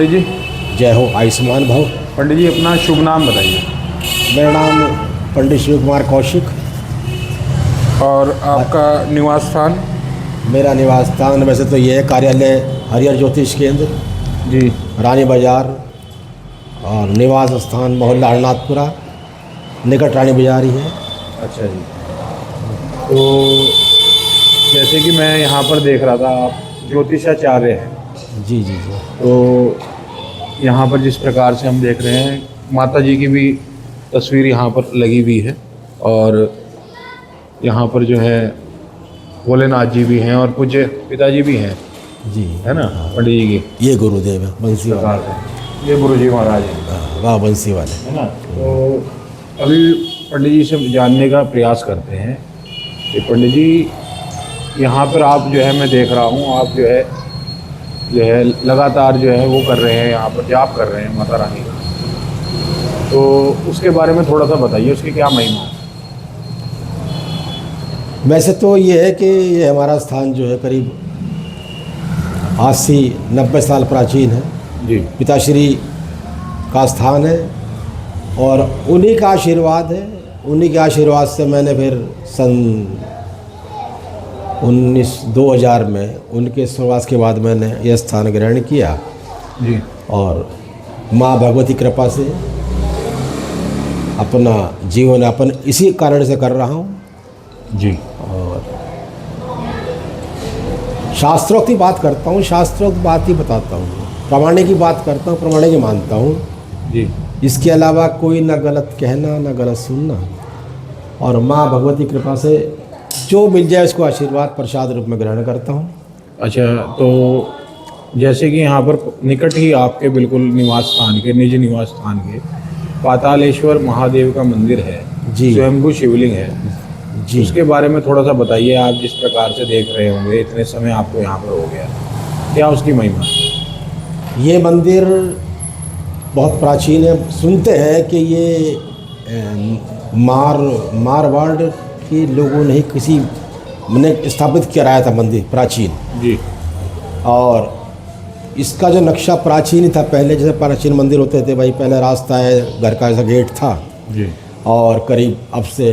पंडित जी। जय हो, आयुष्मान भव। पंडित जी अपना शुभ नाम बताइए। मेरा नाम पंडित शिव कुमार कौशिक। और आपका निवास स्थान? मेरा निवास स्थान वैसे तो ये है कार्यालय हरिहर ज्योतिष केंद्र जी, रानी बाजार, और निवास स्थान मोहल्ला हरनाथपुरा, निकट रानी बाजार ही है। अच्छा जी। तो जैसे कि मैं यहाँ पर देख रहा था, आप ज्योतिषाचार्य हैं। जी जी जी। तो यहाँ पर जिस प्रकार से हम देख रहे हैं, माता जी की भी तस्वीर यहाँ पर लगी हुई है, और यहाँ पर जो है भोलेनाथ जी भी हैं और पूज्य पिताजी भी हैं, जी है ना पंडित जी की। ये गुरुदेव है, बंसी वाले। ये गुरु जी महाराज हैं, वाह, बंसी वाले। है ना। तो अभी पंडित जी से जानने का प्रयास करते हैं कि पंडित जी यहाँ पर आप जो है, मैं देख रहा हूँ आप जो है लगातार जो है वो कर रहे हैं, यहाँ पर जाप कर रहे हैं माता रानी का। तो उसके बारे में थोड़ा सा बताइए, उसकी क्या महिमा है? वैसे तो ये है कि ये हमारा स्थान जो है करीब 80-90 साल प्राचीन है। जी। पिताश्री का स्थान है और उन्हीं का आशीर्वाद है। उन्हीं के आशीर्वाद से मैंने फिर सन 2000 में उनके शुरुआत के बाद मैंने यह स्थान ग्रहण किया। जी। और माँ भगवती कृपा से अपना जीवन यापन इसी कारण से कर रहा हूँ। जी। और शास्त्रों की बात करता हूँ, शास्त्रों की बात ही बताता हूँ, प्रमाणे की बात करता हूँ, प्रमाणे की मानता हूँ। जी। इसके अलावा कोई ना गलत कहना ना गलत सुनना, और माँ भगवती कृपा से जो मिल जाए उसको आशीर्वाद प्रसाद रूप में ग्रहण करता हूँ। अच्छा, तो जैसे कि यहाँ पर निकट ही आपके बिल्कुल निवास स्थान के, निज निवास स्थान के पातालेश्वर महादेव का मंदिर है जी। स्वयंभू शिवलिंग है जी। उसके बारे में थोड़ा सा बताइए। आप जिस प्रकार से देख रहे होंगे, इतने समय आपको यहाँ पर हो गया, क्या उसकी महिमा है? ये मंदिर बहुत प्राचीन है। सुनते हैं कि ये मारवाड़ के लोगों ने ही किसी ने स्थापित कराया था मंदिर प्राचीन। जी। और इसका जो नक्शा प्राचीन ही था। पहले जैसे प्राचीन मंदिर होते थे भाई, पहले रास्ता है, घर का ऐसा गेट था। जी। और करीब अब से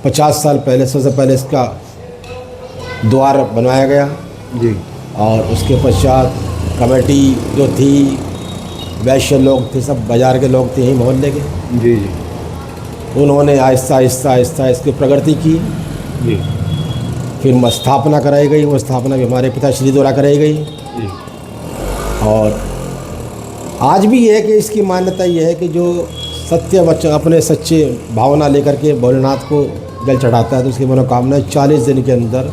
50 साल पहले, सबसे पहले इसका द्वार बनवाया गया। जी। और उसके पश्चात कमेटी जो थी, वैश्य लोग थे, सब बाज़ार के लोग थे यहीं मोहल्ले के, जी। जी। उन्होंने आहिस्ता आहिस्ता आहिस्ता इसकी प्रगति की। जी। फिर स्थापना कराई गई। वो स्थापना भी हमारे पिताश्री द्वारा कराई गई। जी। और आज भी ये है कि इसकी मान्यता ये है कि जो सत्य वचन अपने सच्चे भावना लेकर के भोलेनाथ को जल चढ़ाता है तो उसकी मनोकामना 40 दिन के अंदर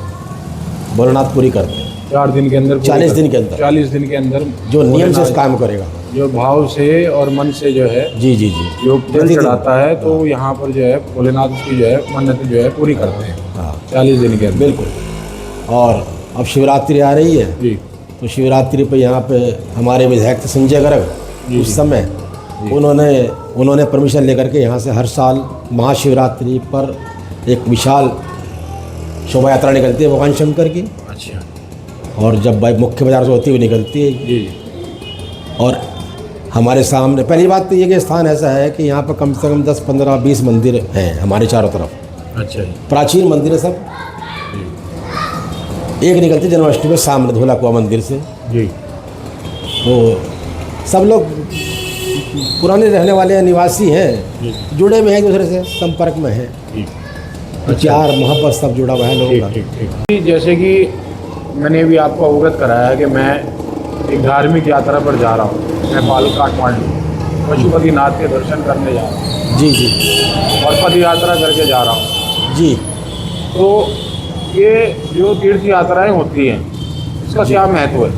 भोलेनाथ पूरी करते हैं। 4 दिन के अंदर? 40 दिन के अंदर। 40 दिन के अंदर जो नियम से काम करेगा, जो भाव से और मन से जो है, जी जी जी, जो जल चढ़ाता है, तो यहाँ पर जो है भोलेनाथ की जो है मन्नत जो है पूरी करते हैं। हाँ, 40 दिन के अंदर। बिल्कुल। और अब शिवरात्रि आ रही है। जी। तो शिवरात्रि पे यहाँ पे हमारे विधायक थे संजय गर्ग, उस समय उन्होंने परमिशन लेकर के यहाँ से हर साल महाशिवरात्रि पर एक विशाल शोभा यात्रा निकलती है भगवान शंकर की। अच्छा। और जब भाई मुख्य बाजार से होती हुई निकलती है। जी। और हमारे सामने पहली बात तो ये कि स्थान ऐसा है कि यहाँ पर कम से कम 10, 15, 20 मंदिर हैं हमारे चारों तरफ। अच्छा जी। प्राचीन मंदिर है सब। एक निकलती जन्माष्टमी में सामने धोला कुआ मंदिर से। जी। तो सब लोग पुराने रहने वाले निवासी हैं, जुड़े हुए हैं, एक दूसरे से संपर्क में हैं। प्यार मोहब्बत सब जुड़ा हुआ है लोगों का। ठीक। जैसे कि मैंने भी आपको अवगत कराया कि मैं एक धार्मिक यात्रा पर जा रहा हूँ, नेपाल काठमांडू पशुपतिनाथ के दर्शन करने जा रहा हूँ। जी जी। और पद यात्रा करके जा रहा हूँ। जी। तो ये जो तीर्थ यात्राएं होती हैं, इसका क्या महत्व है?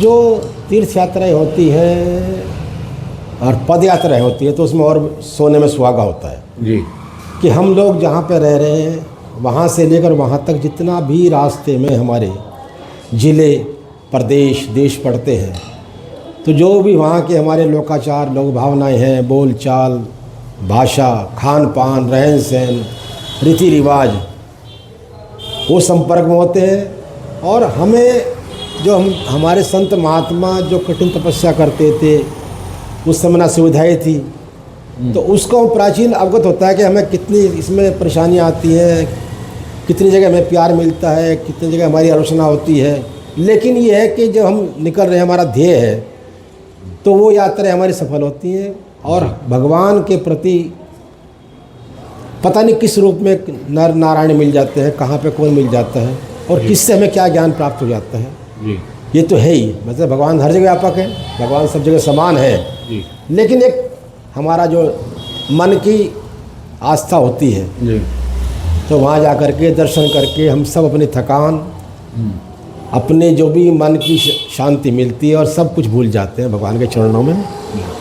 जो तीर्थ यात्राएं होती हैं और पद यात्राएं होती है तो उसमें और सोने में सुहागा होता है। जी। कि हम लोग जहाँ पे रह रहे हैं वहाँ से लेकर वहाँ तक जितना भी रास्ते में हमारे ज़िले, प्रदेश, देश पड़ते हैं, तो जो भी वहाँ के हमारे लोकाचार, लोक भावनाएं हैं, बोल चाल, भाषा, खान पान, रहन सहन, रीति रिवाज, वो संपर्क में होते हैं। और हमें जो हमारे संत महात्मा जो कठिन तपस्या करते थे, उस समय ना सुविधाएँ थी, तो उसको प्राचीन अवगत होता है कि हमें कितनी इसमें परेशानियाँ आती हैं, कितनी जगह हमें प्यार मिलता है, कितनी जगह हमारी आलोचना होती है। लेकिन ये है कि जब हम निकल रहे हैं, हमारा ध्येय है, तो वो यात्राएं हमारी सफल होती हैं और भगवान के प्रति पता नहीं किस रूप में नर नारायण मिल जाते हैं, कहाँ पे कौन मिल जाता है और किससे हमें क्या ज्ञान प्राप्त हो जाता है। जी। ये तो है ही, मतलब भगवान हर जगह व्यापक है, भगवान सब जगह समान है। जी। लेकिन एक हमारा जो मन की आस्था होती है, जी। तो वहाँ जा कर के दर्शन करके हम सब अपनी थकान, अपने जो भी मन की शांति मिलती है और सब कुछ भूल जाते हैं भगवान के चरणों में,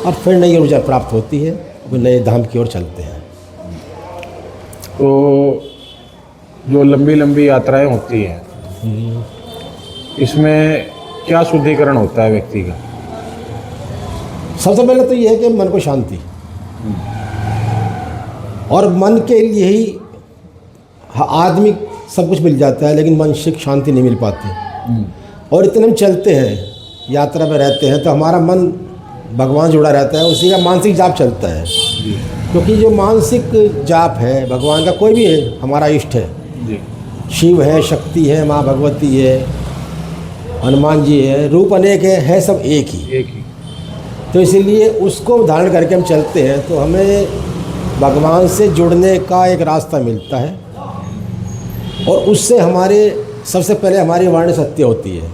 और फिर नई ऊर्जा प्राप्त होती है, वो नए धाम की ओर चलते हैं। तो जो लंबी लंबी यात्राएं होती हैं, इसमें क्या शुद्धिकरण होता है व्यक्ति का? सबसे पहले तो ये है कि मन को शांति, और मन के लिए ही आदमी सब कुछ मिल जाता है, लेकिन मानसिक शांति नहीं मिल पाती। और इतने हम चलते हैं, यात्रा में रहते हैं, तो हमारा मन भगवान जुड़ा रहता है, उसी का मानसिक जाप चलता है। क्योंकि जो मानसिक जाप है भगवान का, कोई भी है हमारा इष्ट है, शिव है, शक्ति है, माँ भगवती है, हनुमान जी है, रूप अनेक है सब एक ही। तो इसीलिए उसको धारण करके हम चलते हैं, तो हमें भगवान से जुड़ने का एक रास्ता मिलता है, और उससे हमारे सबसे पहले हमारी वाणी सत्य होती है।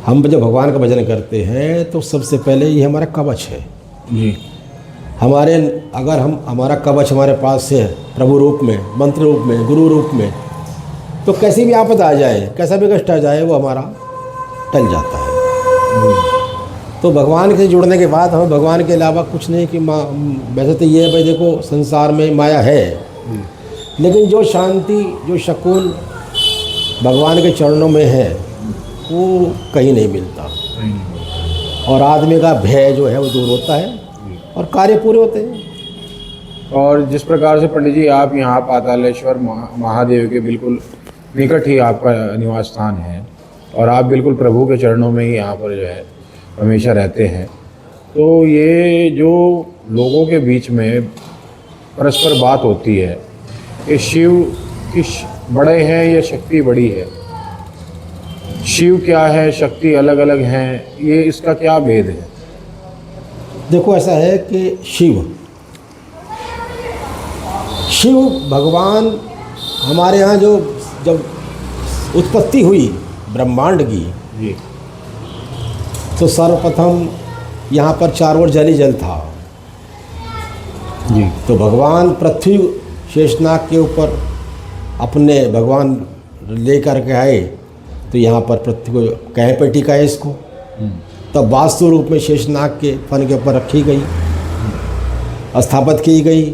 हम जब भगवान का भजन करते हैं तो सबसे पहले ये हमारा कवच है। हमारे अगर हमारा कवच हमारे पास है प्रभु रूप में, मंत्र रूप में, गुरु रूप में, तो कैसी भी आपदा आ जाए, कैसा भी कष्ट आ जाए, वो हमारा टल जाता है। तो भगवान से जुड़ने के बाद हमें भगवान के अलावा कुछ नहीं कि वैसे तो ये है भाई, देखो संसार में माया है, लेकिन जो शांति, जो सुकून भगवान के चरणों में है, वो कहीं नहीं मिलता, और आदमी का भय जो है वो दूर होता है और कार्य पूरे होते हैं। और जिस प्रकार से पंडित जी आप यहाँ पातालेश्वर महादेव के बिल्कुल निकट ही आपका निवास स्थान है, और आप बिल्कुल प्रभु के चरणों में ही यहाँ पर जो है हमेशा रहते हैं, तो ये जो लोगों के बीच में परस्पर बात होती है कि शिव की बड़े हैं या शक्ति बड़ी है, शिव क्या है, शक्ति अलग अलग हैं, ये इसका क्या भेद है? देखो ऐसा है कि शिव भगवान हमारे यहाँ जो जब उत्पत्ति हुई ब्रह्मांड की, जी, तो सर्वप्रथम यहाँ पर चारों ओर जल ही जल था। जी। तो भगवान पृथ्वी शेषनाग के ऊपर अपने भगवान लेकर के आए, तो यहाँ पर पृथ्वी को कह पे टिका है इसको, तब वास्तु रूप में शेषनाग के फन के ऊपर रखी गई, स्थापित की गई।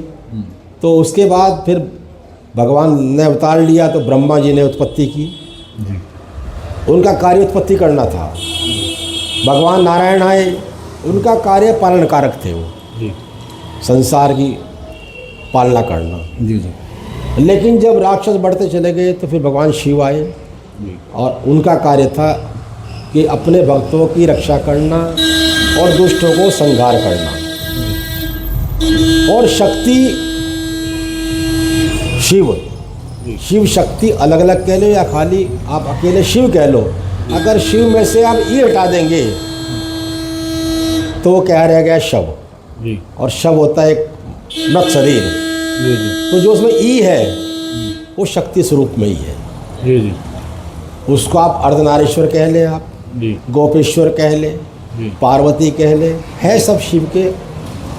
तो उसके बाद फिर भगवान ने अवतार लिया, तो ब्रह्मा जी ने उत्पत्ति की। उनका कार्य उत्पत्ति करना था। भगवान नारायण आए, उनका कार्य पालन कारक थे, वो जी, संसार की पालना करना। जी, जी। लेकिन जब राक्षस बढ़ते चले गए, तो फिर भगवान शिव आए, और उनका कार्य था कि अपने भक्तों की रक्षा करना और दुष्टों को संहार करना। और शक्ति शिव शक्ति अलग अलग कह लो या खाली आप अकेले शिव कह लो, अगर शिव में से आप ई हटा देंगे तो वो क्या रह गया? शव। जी। और शव होता है एक मृत शरीर। जी, जी। तो जो उसमें ई है वो शक्ति स्वरूप में ही है। जी, जी। उसको आप अर्धनारीश्वर कह लें, आप जी, गोपेश्वर कह लें, जी। पार्वती कह लें, है सब शिव के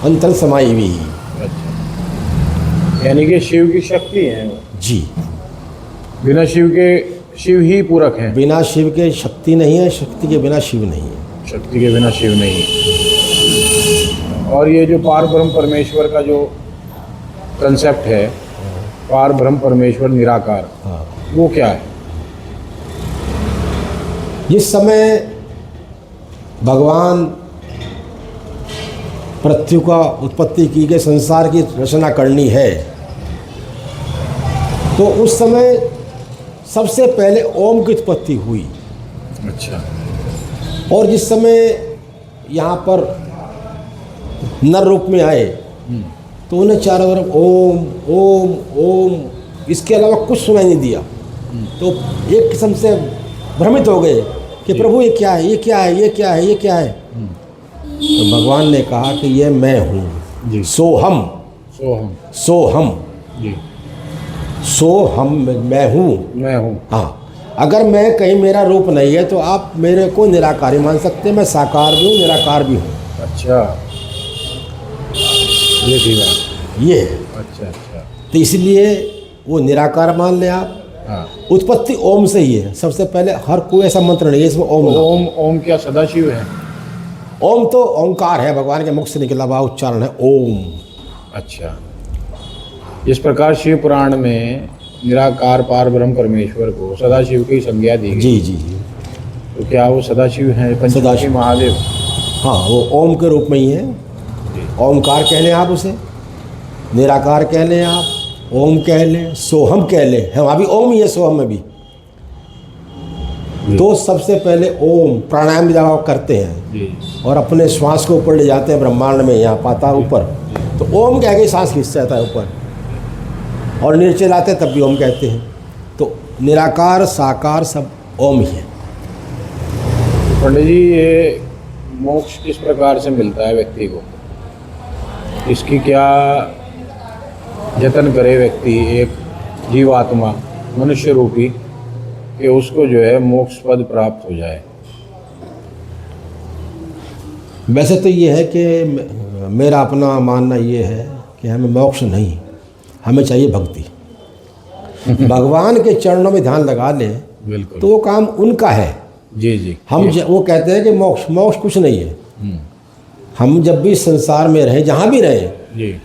अंतर समाई हुई ही। अच्छा, यानी कि शिव की शक्ति है वो। जी, बिना शिव के शिव ही पूरक हैं। बिना शिव के शक्ति नहीं है, शक्ति के बिना शिव नहीं है। शक्ति के बिना शिव नहीं। और ये जो पार ब्रह्म परमेश्वर का जो कंसेप्ट है, पार ब्रह्म परमेश्वर निराकार, हाँ, वो क्या है? जिस समय भगवान पृथ्वी का उत्पत्ति की गई, संसार की रचना करनी है, तो उस समय सबसे पहले ओम की उत्पत्ति हुई। अच्छा। और जिस समय यहाँ पर नर रूप में आए तो उन्हें चारों तरफ ओम ओम ओम, इसके अलावा कुछ सुनाई नहीं दिया। तो एक किस्म से भ्रमित हो गए कि प्रभु ये क्या है, ये क्या है, ये क्या है, ये क्या है। तो भगवान ने कहा कि ये मैं हूँ, जी। सोहम सोहम। सोहम जी। सोहम मैं हूँ। मैं हूँ। हाँ, अगर मैं कहीं मेरा रूप नहीं है तो आप मेरे को निराकारी मान सकते हैं। मैं साकार भी हूँ, निराकार भी हूँ। अच्छा, ये थी बात। ये है। अच्छा अच्छा। तो इसलिए वो निराकार मान लें आप। हाँ। उत्पत्ति ओम से ही है। सबसे पहले हर कोई ऐसा मंत्र नहीं है इसमें ओम ना। ओम, ओम क्या सदाशिव है? ओम तो ओंकार है, भगवान के मुख से निकला हुआ उच्चारण है ओम। अच्छा। इस प्रकार शिव पुराण में निराकार पार ब्रह्म परमेश्वर को सदाशिव की संज्ञा दी गई। जी जी जी। तो क्या वो सदाशिव हैं? पंचमुखी सदाशिव। महादेव। हाँ, वो ओम के रूप में ही है। ओमकार कह लें आप उसे, निराकार कह लें आप, ओम कह लें, सोहम कह लें। हम अभी ओम ही है सोहम में भी। तो सबसे पहले ओम प्राणायाम जब आप करते हैं जी। और अपने श्वास को ऊपर ले जाते हैं ब्रह्मांड में, यहाँ पाता है ऊपर, तो ओम कह के सांस खींच जाता है ऊपर, और नीचे लाते तब भी ओम कहते हैं। तो निराकार साकार सब ओम ही है। पंडित जी, ये मोक्ष किस प्रकार से मिलता है व्यक्ति को? इसकी क्या जतन करे व्यक्ति, एक जीवात्मा मनुष्य रूपी, कि उसको जो है मोक्ष पद प्राप्त हो जाए? वैसे तो ये है कि मेरा अपना मानना ये है कि हमें मोक्ष नहीं, हमें चाहिए भक्ति। भगवान के चरणों में ध्यान लगा ले बिल्कुल। तो वो काम उनका है। जी जी। वो कहते हैं कि मोक्ष मोक्ष कुछ नहीं है। हम जब भी संसार में रहें, जहाँ भी रहें, जी,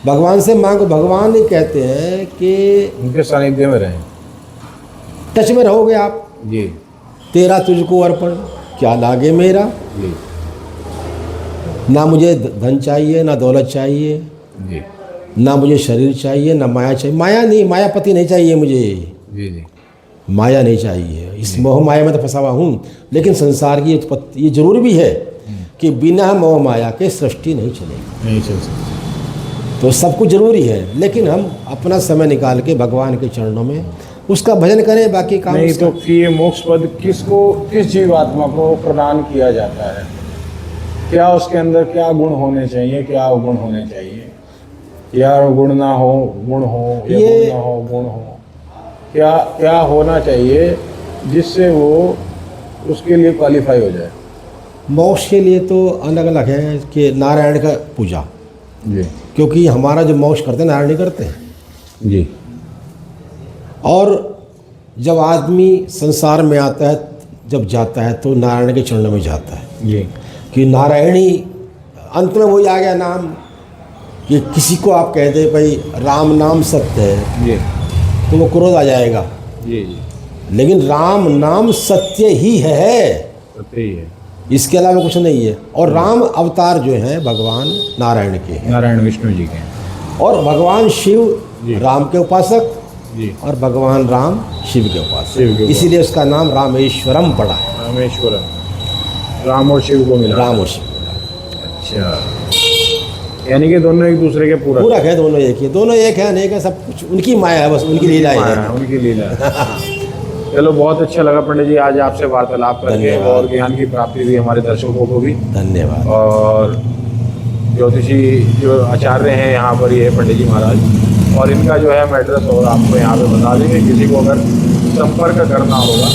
भगवान से मांगो। भगवान ही कहते हैं कि उनके सानिध्य में रहें। टच में रहोगे आप। जी तेरा तुझको अर्पण, क्या लागे मेरा। जी ना मुझे धन चाहिए, ना दौलत चाहिए, जी ना मुझे शरीर चाहिए, ना माया चाहिए। माया नहीं, मायापति नहीं चाहिए मुझे। जी जी। माया नहीं चाहिए। इस मोह माया में तो फंसा हुआ हूँ। लेकिन संसार की उत्पत्ति ये जरूरी भी है कि बिना मोह माया के सृष्टि नहीं चलेगी। नहीं चल सकती। तो सब कुछ जरूरी है, लेकिन हम अपना समय निकाल के भगवान के चरणों में उसका भजन करें, बाकी काम नहीं तो कि ये मोक्ष पद किसको, किस जीवात्मा को प्रदान किया जाता है? क्या उसके अंदर क्या गुण होने चाहिए, क्या अवगुण होने चाहिए? या गुण ना हो, गुण हो, या ये- गुण ना हो, गुण हो, क्या क्या होना चाहिए जिससे वो उसके लिए क्वालिफाई हो जाए? मोक्ष के लिए तो अलग अलग है कि नारायण का पूजा, जी क्योंकि हमारा जो मोक्ष करते हैं नारायण ही करते हैं। जी। और जब आदमी संसार में आता है, जब जाता है तो नारायण के चरणों में जाता है जी कि नारायणी। अंत में वही आ गया नाम कि किसी को आप कह दे भाई राम नाम सत्य है, जी तो वो क्रोध आ जाएगा। जी जी। लेकिन राम नाम सत्य ही है, सत्य ही है। इसके अलावा कुछ नहीं है। और राम अवतार जो हैं भगवान नारायण के हैं, नारायण विष्णु जी के। और भगवान शिव जी। राम के उपासक, जी। और भगवान राम शिव के शिव के उपासक। उपासक। इसीलिए उसका नाम रामेश्वरम पड़ा है। रामेश्वरम, राम और शिव को मिला। राम और शिव अच्छा, यानी कि दोनों एक दूसरे के पूरक। पूरक है, दोनों एक ही, दोनों एक है, अनेक है, सब कुछ उनकी माया है, बस उनकी लीला माया है। है, उनकी लीला है। चलो, बहुत अच्छा लगा पंडित जी आज आपसे वार्तालाप करके, धन्यवाद। और ज्ञान की प्राप्ति हुई हमारे दर्शकों को भी। धन्यवाद। और ज्योतिषी जो आचार्य हैं यहाँ पर, ये पंडित जी महाराज, और इनका जो है एड्रेस और आपको यहाँ पे बता देंगे। किसी को अगर संपर्क करना होगा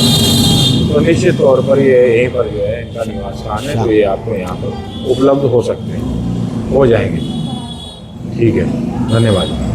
तो निश्चित तौर पर ये यहीं पर जो है इनका निवास स्थान है, तो ये आपको यहाँ पर उपलब्ध हो सकते हैं, हो जाएंगे। ठीक है, धन्यवाद।